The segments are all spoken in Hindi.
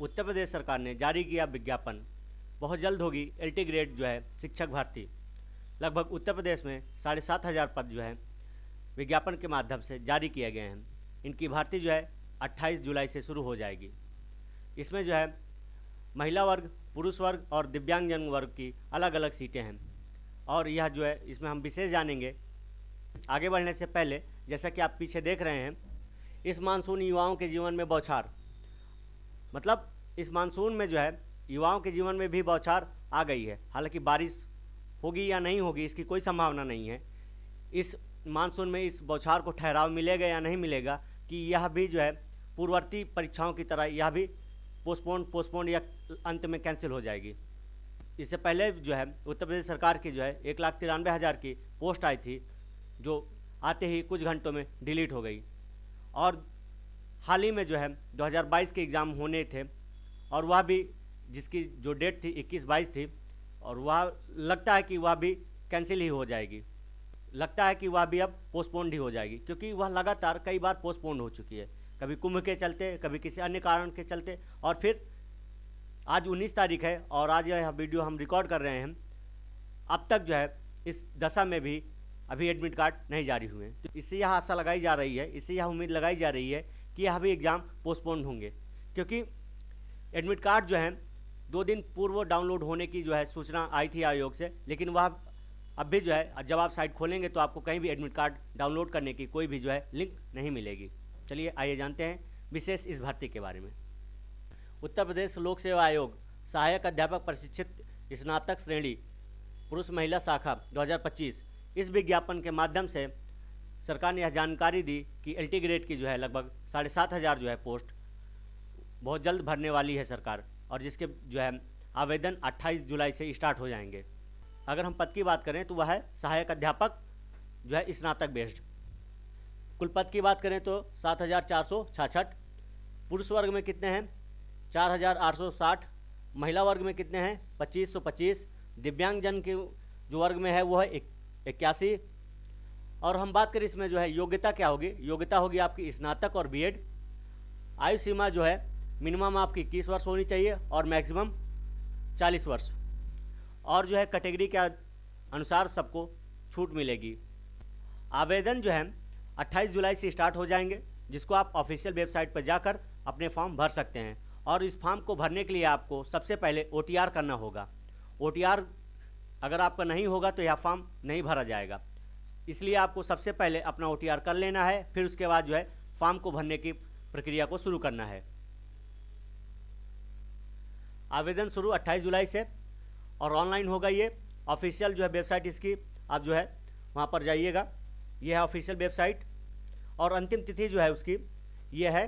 उत्तर प्रदेश सरकार ने जारी किया विज्ञापन, बहुत जल्द होगी एलटी ग्रेड जो है शिक्षक भर्ती। लगभग उत्तर प्रदेश में 7,500 पद जो है विज्ञापन के माध्यम से जारी किए गए हैं। इनकी भर्ती जो है 28 जुलाई से शुरू हो जाएगी। इसमें जो है महिला वर्ग, पुरुष वर्ग और दिव्यांगजन वर्ग की अलग अलग सीटें हैं और यह जो है इसमें हम विशेष जानेंगे। आगे बढ़ने से पहले जैसा कि आप पीछे देख रहे हैं, इस मानसून युवाओं के जीवन में बौछार, मतलब इस मानसून में जो है युवाओं के जीवन में भी बौछार आ गई है। हालांकि बारिश होगी या नहीं होगी इसकी कोई संभावना नहीं है। इस मानसून में इस बौछार को ठहराव मिलेगा या नहीं मिलेगा कि यह भी जो है पूर्ववर्ती परीक्षाओं की तरह यह भी पोस्टपोन या अंत में कैंसिल हो जाएगी। इससे पहले जो है उत्तर प्रदेश सरकार की जो है 1,93,000 की पोस्ट आई थी, जो आते ही कुछ घंटों में डिलीट हो गई। और हाल ही में जो है 2022 के एग्ज़ाम होने थे और वह भी जिसकी जो डेट थी 21-22 थी, और वह लगता है कि वह भी कैंसिल ही हो जाएगी। लगता है कि वह भी अब पोस्टपोन्ड ही हो जाएगी, क्योंकि वह लगातार कई बार पोस्टपोन्ड हो चुकी है, कभी कुंभ के चलते, कभी किसी अन्य कारण के चलते। और फिर आज 19 तारीख है और आज यह वीडियो हम रिकॉर्ड कर रहे हैं। अब तक जो है इस दशा में भी अभी एडमिट कार्ड नहीं जारी हुए हैं। तो इससे यह आशा लगाई जा रही है, इससे यह उम्मीद लगाई जा रही है कि यह भी एग्ज़ाम पोस्टपोन्ड होंगे, क्योंकि एडमिट कार्ड जो है 2 दिन पूर्व डाउनलोड होने की जो है सूचना आई थी आयोग से, लेकिन वह अब भी जो है जब आप साइट खोलेंगे तो आपको कहीं भी एडमिट कार्ड डाउनलोड करने की कोई भी जो है लिंक नहीं मिलेगी। चलिए आइए जानते हैं विशेष इस भर्ती के बारे में। उत्तर प्रदेश लोक सेवा आयोग सहायक अध्यापक प्रशिक्षित स्नातक श्रेणी पुरुष महिला शाखा 2025, इस विज्ञापन के माध्यम से सरकार ने यह जानकारी दी कि एलटी ग्रेड की जो है लगभग 7,500 जो है पोस्ट बहुत जल्द भरने वाली है सरकार, और जिसके जो है आवेदन 28 जुलाई से स्टार्ट हो जाएंगे। अगर हम पद की बात करें तो वह है सहायक अध्यापक जो है स्नातक बेस्ड। कुल पद की बात करें तो 7,466। पुरुष वर्ग में कितने हैं? 4,860। महिला वर्ग में कितने हैं? 2,525। दिव्यांगजन के जो वर्ग में है वो है 81। और हम बात करें इसमें जो है योग्यता क्या होगी? योग्यता होगी आपकी स्नातक और बीएड। आयु सीमा जो है मिनिमम आपकी 21 वर्ष होनी चाहिए और मैक्सिमम 40 वर्ष। और जो है कैटेगरी के अनुसार सबको छूट मिलेगी। आवेदन जो है 28 जुलाई से स्टार्ट हो जाएंगे, जिसको आप ऑफिशियल वेबसाइट पर जाकर अपने फॉर्म भर सकते हैं। और इस फॉर्म को भरने के लिए आपको सबसे पहले OTR करना होगा। OTR अगर आपका नहीं होगा तो यह फॉर्म नहीं भरा जाएगा, इसलिए आपको सबसे पहले अपना OTR कर लेना है, फिर उसके बाद जो है फॉर्म को भरने की प्रक्रिया को शुरू करना है। आवेदन शुरू 28 जुलाई से और ऑनलाइन होगा। ये ऑफिशियल जो है वेबसाइट इसकी, आप जो है वहाँ पर जाइएगा, ये है ऑफिशियल वेबसाइट। और अंतिम तिथि जो है उसकी ये है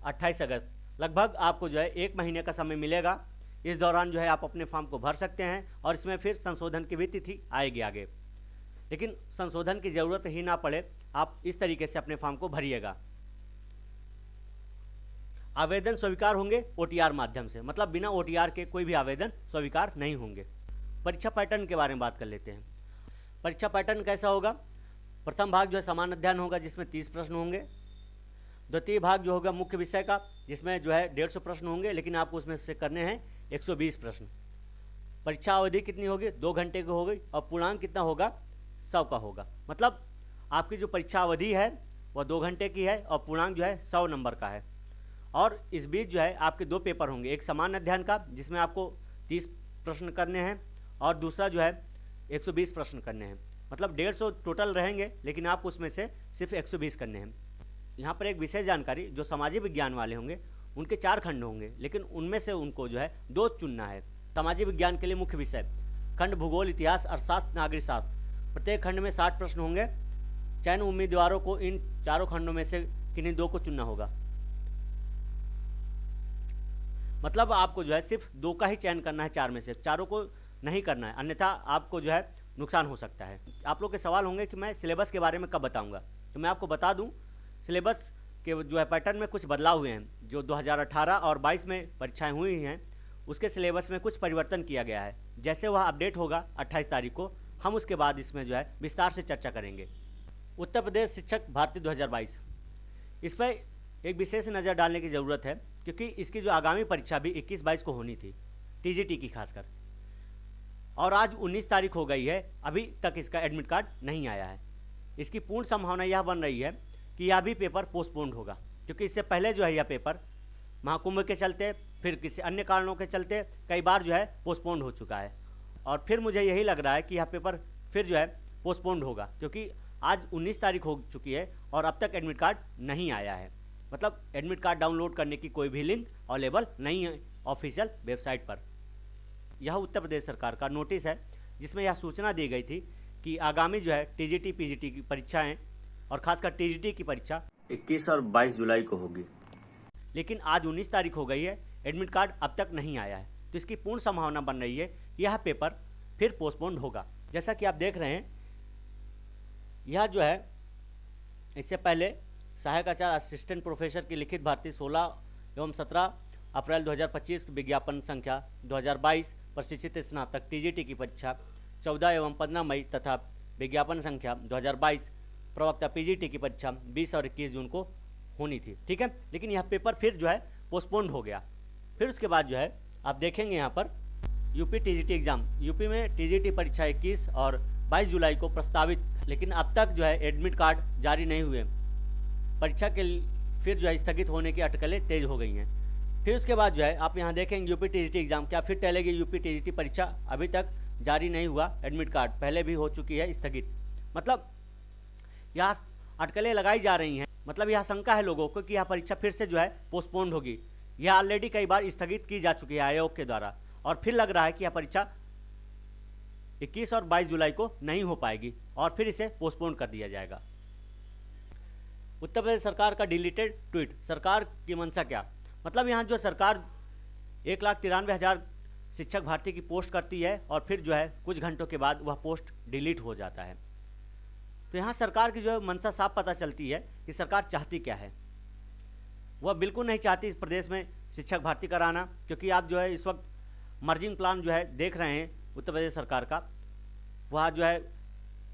28 अगस्त। लगभग आपको जो है 1 महीने का समय मिलेगा। इस दौरान जो है आप अपने फॉर्म को भर सकते हैं और इसमें फिर संशोधन की भी तिथि आएगी आगे, लेकिन संशोधन की ज़रूरत ही ना पड़े, आप इस तरीके से अपने फॉर्म को भरिएगा। आवेदन स्वीकार होंगे OTR माध्यम से, मतलब बिना OTR के कोई भी आवेदन स्वीकार नहीं होंगे। परीक्षा पैटर्न के बारे में बात कर लेते हैं। परीक्षा पैटर्न कैसा होगा? प्रथम भाग जो है समान अध्ययन होगा, जिसमें 30 प्रश्न होंगे। द्वितीय भाग जो होगा मुख्य विषय का, जिसमें जो है 150 प्रश्न होंगे, लेकिन आपको उसमें से करने हैं 120 प्रश्न। परीक्षा अवधि कितनी होगी? 2 घंटे की होगी और पूर्णांक कितना होगा? 100 का होगा। मतलब आपकी जो परीक्षा अवधि है वह 2 घंटे की है और पूर्णांक जो है 100 नंबर का है। और इस बीच जो है आपके 2 पेपर होंगे, एक समान अध्ययन का जिसमें आपको 30 प्रश्न करने हैं और दूसरा जो है 120 प्रश्न करने हैं। मतलब 150 टोटल रहेंगे, लेकिन आप उसमें से सिर्फ 120 करने हैं। यहाँ पर एक विशेष जानकारी, जो सामाजिक विज्ञान वाले होंगे उनके 4 खंड होंगे, लेकिन उनमें से उनको जो है 2 चुनना है। सामाजिक विज्ञान के लिए मुख्य विषय खंड भूगोल, इतिहास, अर्थशास्त्र, नागरिक शास्त्र। प्रत्येक खंड में 60 प्रश्न होंगे। चयन उम्मीदवारों को इन 4 खंडों में से किन्हीं 2 को चुनना होगा। मतलब आपको जो है सिर्फ 2 का ही चयन करना है, 4 में से 4 को नहीं करना है, अन्यथा आपको जो है नुकसान हो सकता है। आप लोग के सवाल होंगे कि मैं सिलेबस के बारे में कब बताऊंगा, तो मैं आपको बता दूं, सिलेबस के जो है पैटर्न में कुछ बदलाव हुए हैं। जो 2018 और 22 में परीक्षाएं हुई हैं उसके सिलेबस में कुछ परिवर्तन किया गया है। जैसे वह अपडेट होगा 28 तारीख को, हम उसके बाद इसमें जो है विस्तार से चर्चा करेंगे। उत्तर प्रदेश शिक्षक भर्ती 2022, इस पर एक विशेष नज़र डालने की ज़रूरत है, क्योंकि इसकी जो आगामी परीक्षा भी 21-22 को होनी थी, टीजीटी की खासकर। और आज 19 तारीख हो गई है, अभी तक इसका एडमिट कार्ड नहीं आया है। इसकी पूर्ण संभावना यह बन रही है कि यह भी पेपर पोस्टपोन्ड होगा, क्योंकि इससे पहले जो है यह पेपर महाकुंभ के चलते, फिर किसी अन्य कारणों के चलते कई बार जो है पोस्टपोन्ड हो चुका है। और फिर मुझे यही लग रहा है कि यह पेपर फिर जो है पोस्टपोन्ड होगा, क्योंकि आज 19 तारीख हो चुकी है और अब तक एडमिट कार्ड नहीं आया है। मतलब एडमिट कार्ड डाउनलोड करने की कोई भी लिंक अवेलेबल नहीं है ऑफिशियल वेबसाइट पर। यह उत्तर प्रदेश सरकार का नोटिस है, जिसमें यह सूचना दी गई थी कि आगामी जो है टीजीटी पीजीटी की परीक्षाएं और खासकर टीजीटी की परीक्षा 21 और 22 जुलाई को होगी। लेकिन आज 19 तारीख हो गई है, एडमिट कार्ड अब तक नहीं आया है, तो इसकी पूर्ण संभावना बन रही है कि यह पेपर फिर पोस्टपोन्ड होगा। जैसा कि आप देख रहे हैं, यह जो है इससे पहले सहायक आचार्य असिस्टेंट प्रोफेसर की लिखित भर्ती 16 एवं 17 अप्रैल 2025 विज्ञापन संख्या 2022 प्रशिक्षित स्नातक टीजीटी की परीक्षा 14 एवं 15 मई तथा विज्ञापन संख्या 2022 प्रवक्ता पीजीटी की परीक्षा 20 और 21 जून को होनी थी। ठीक है, लेकिन यह पेपर फिर जो है पोस्टपोन्ड हो गया। फिर उसके बाद जो है आप देखेंगे यहाँ पर यूपी टीजीटी एग्जाम, यूपी में टीजीटी परीक्षा 21 और 22 जुलाई को प्रस्तावित, लेकिन अब तक जो है एडमिट कार्ड जारी नहीं हुए। परीक्षा के फिर जो है स्थगित होने की अटकलें तेज हो गई हैं। फिर उसके बाद जो है आप यहाँ देखेंगे यूपी टीजीटी एग्जाम क्या फिर टलेगी। यूपी टीजीटी परीक्षा अभी तक जारी नहीं हुआ, एडमिट कार्ड पहले भी हो चुकी है स्थगित। मतलब यहाँ अटकलें लगाई जा रही हैं, मतलब यह शंका है लोगों को कि यह परीक्षा फिर से जो है पोस्टपोन्ड होगी। यह ऑलरेडी कई बार स्थगित की जा चुकी है आयोग के द्वारा, और फिर लग रहा है कि यह परीक्षा 21 और 22 जुलाई को नहीं हो पाएगी और फिर इसे पोस्टपोन कर दिया जाएगा। उत्तर प्रदेश सरकार का डिलीटेड ट्वीट, सरकार की मंशा क्या? मतलब यहाँ जो सरकार 1,93,000 शिक्षक भर्ती की पोस्ट करती है और फिर जो है कुछ घंटों के बाद वह पोस्ट डिलीट हो जाता है। तो यहाँ सरकार की जो है मंशा साफ पता चलती है कि सरकार चाहती क्या है। वह बिल्कुल नहीं चाहती इस प्रदेश में शिक्षक भर्ती कराना, क्योंकि आप जो है इस वक्त मर्जिंग प्लान जो है देख रहे हैं उत्तर प्रदेश सरकार का, वह जो है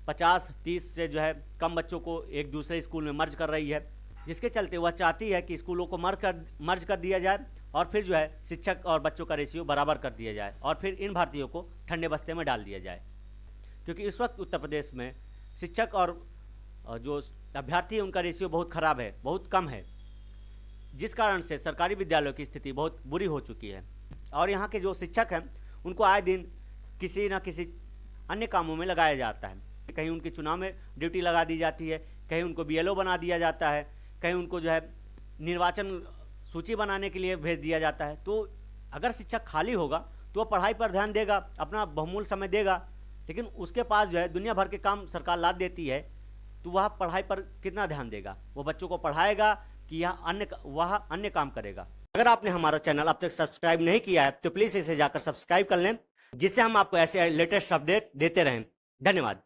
50-30 से जो है कम बच्चों को एक दूसरे स्कूल में मर्ज कर रही है, जिसके चलते वह चाहती है कि स्कूलों को मर्ज कर दिया जाए और फिर जो है शिक्षक और बच्चों का रेशियो बराबर कर दिया जाए और फिर इन भर्तियों को ठंडे बस्ते में डाल दिया जाए। क्योंकि इस वक्त उत्तर प्रदेश में शिक्षक और जो अभ्यर्थी है उनका रेशियो बहुत ख़राब है, बहुत कम है, जिस कारण से सरकारी विद्यालयों की स्थिति बहुत बुरी हो चुकी है। और यहाँ के जो शिक्षक हैं उनको आए दिन किसी न किसी अन्य कामों में लगाया जाता है। कहीं उनकी चुनाव में ड्यूटी लगा दी जाती है, कहीं उनको बीएलओ बना दिया जाता है, कहीं उनको जो है निर्वाचन सूची बनाने के लिए भेज दिया जाता है। तो अगर शिक्षक खाली होगा तो वह पढ़ाई पर ध्यान देगा, अपना बहुमूल्य समय देगा, लेकिन उसके पास जो है दुनिया भर के काम सरकार लाद देती है, तो वह पढ़ाई पर कितना ध्यान देगा? वो बच्चों को पढ़ाएगा कि वह अन्य काम करेगा? अगर आपने हमारा चैनल अब तक सब्सक्राइब नहीं किया है तो प्लीज़ इसे जाकर सब्सक्राइब कर लें, जिससे हम आपको ऐसे लेटेस्ट अपडेट देते रहें। धन्यवाद।